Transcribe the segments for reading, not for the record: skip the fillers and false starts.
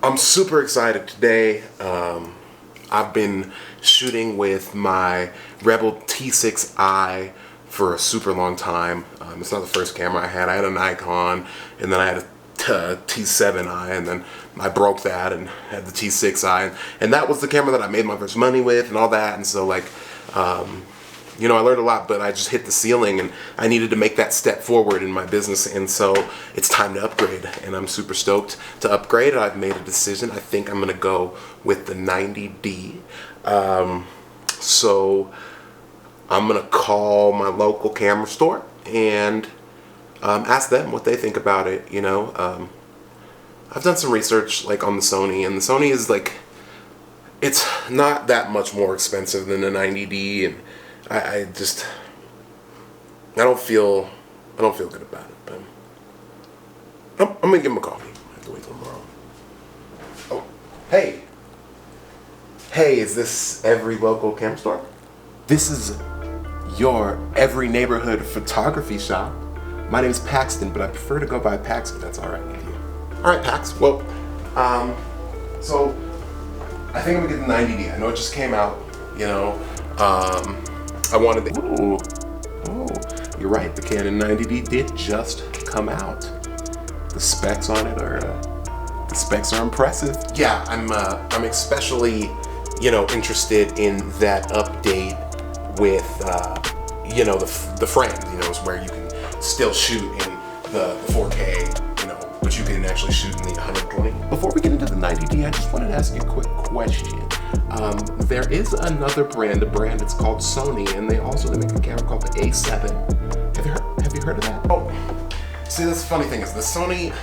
I'm super excited today. I've been shooting with my Rebel T6i for a super long time. It's not the first camera I had. I had a Nikon, and then I had a T7i, and then I broke that and had the T6i, and that was the camera that I made my first money with and all that. And so like, you know, I learned a lot, but I just hit the ceiling, and I needed to make that step forward in my business, and so it's time to upgrade, and I'm super stoked to upgrade. I've made a decision. I think I'm gonna go with the 90D. So I'm gonna call my local camera store and ask them what they think about it. You know, I've done some research like on the Sony, and the Sony is like, it's not that much more expensive than the 90D, and I don't feel good about it, but I'm gonna give him a call. I have to wait till tomorrow. Oh, hey, is this every local camera store? This is your every neighborhood photography shop. My name's Paxton, but I prefer to go by Pax if that's all right with you. All right, Pax. Well, so I think I'm gonna get the 90D. I know it just came out, you know. I wanted the... Oh, you're right. The Canon 90D did just come out. The specs on it are impressive. Yeah, I'm especially, you know, interested in that update with, you know, the frames. You know, is where you can still shoot in the 4K, you know, but you can actually shoot in the 120. Before we get into the 90D, I just wanted to ask you a quick question. There is another brand, it's called Sony, and they make a camera called the A7. Have you heard of that? Oh, see, that's the funny thing is the Sony,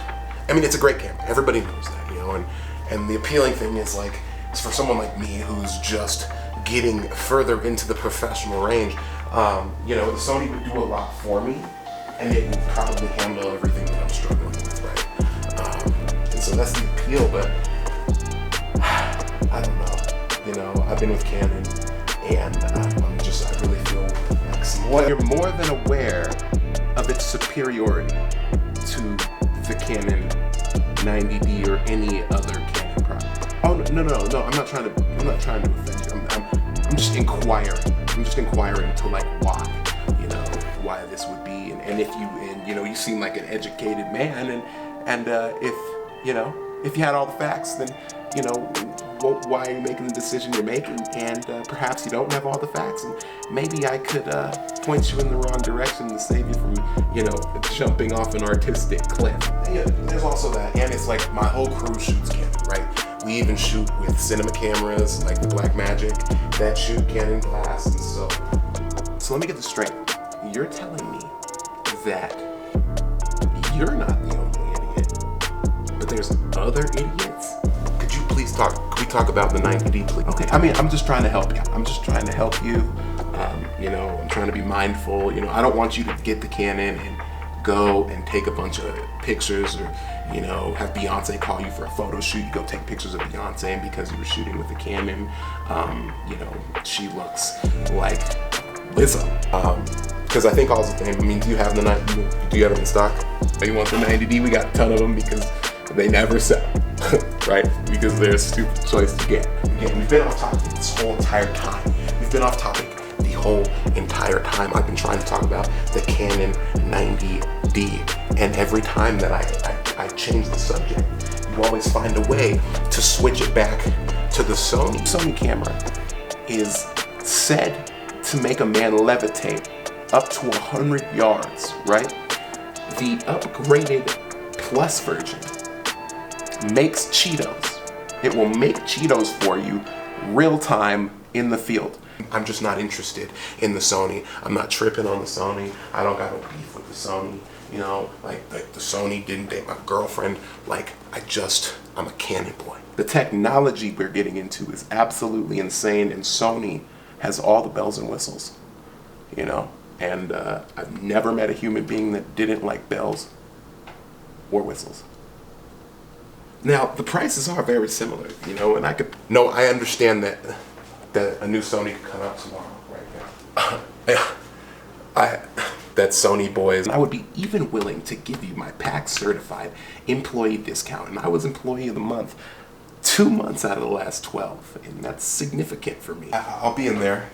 I mean, it's a great camera. Everybody knows that, you know, and the appealing thing is like, it's for someone like me who's just getting further into the professional range. You know, the Sony would do a lot for me, and it would probably handle everything that I'm struggling with, right? And so that's the appeal, but I don't know. You know, I've been with Canon, and I really feel like you're more than aware of its superiority to the Canon 90D or any other Canon product. Oh no! I'm not trying to offend you. I'm just inquiring. I'm just inquiring to like why this would be, and if you know, you seem like an educated man, and if you had all the facts, then you know, why are you making the decision you're making? And perhaps you don't have all the facts, and maybe I could point you in the wrong direction to save you from, you know, jumping off an artistic cliff. Yeah, there's also that, and it's like my whole crew shoots Canon, right? We even shoot with cinema cameras like the Blackmagic that shoot Canon glass, and so let me get this straight. You're telling me that you're not the only idiot, but there's other idiots? Can we talk about the 90D, please? Okay, I mean, I'm just trying to help you. You know, I'm trying to be mindful. You know, I don't want you to get the Canon and go and take a bunch of pictures, or, you know, have Beyonce call you for a photo shoot. You go take pictures of Beyonce, and because you were shooting with the Canon, you know, she looks like Lizzo. Because I think also, I mean, do you have it in stock? Or you want the 90D? We got a ton of them because they never sell, right? Because they're a stupid choice to get. And we've been off topic this whole entire time. We've been off topic the whole entire time. I've been trying to talk about the Canon 90D, and every time that I change the subject, you always find a way to switch it back to the Sony. Sony camera is said to make a man levitate up to 100 yards, right? The upgraded Plus version makes Cheetos. It will make Cheetos for you real time in the field. I'm just not interested in the Sony. I'm not tripping on the Sony. I don't got no beef with the Sony. You know, like the Sony didn't date my girlfriend. Like, I'm a Canon boy. The technology we're getting into is absolutely insane, and Sony has all the bells and whistles, you know? And I've never met a human being that didn't like bells or whistles. Now, the prices are very similar, you know, and I understand that a new Sony could come out tomorrow, right now. That Sony boys. I would be even willing to give you my PAX certified employee discount, and I was employee of the month 2 months out of the last 12, and that's significant for me. I'll be in there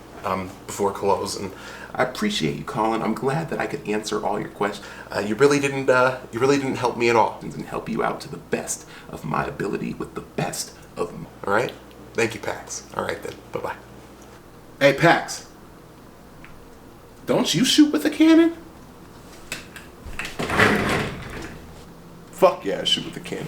before close, and I appreciate you calling. I'm glad that I could answer all your questions. You really didn't help me at all. It didn't help you out to the best of my ability with the best of them. All right? Thank you, Pax. All right then. Bye-bye. Hey, Pax. Don't you shoot with a Canon? Fuck yeah, I shoot with a Canon.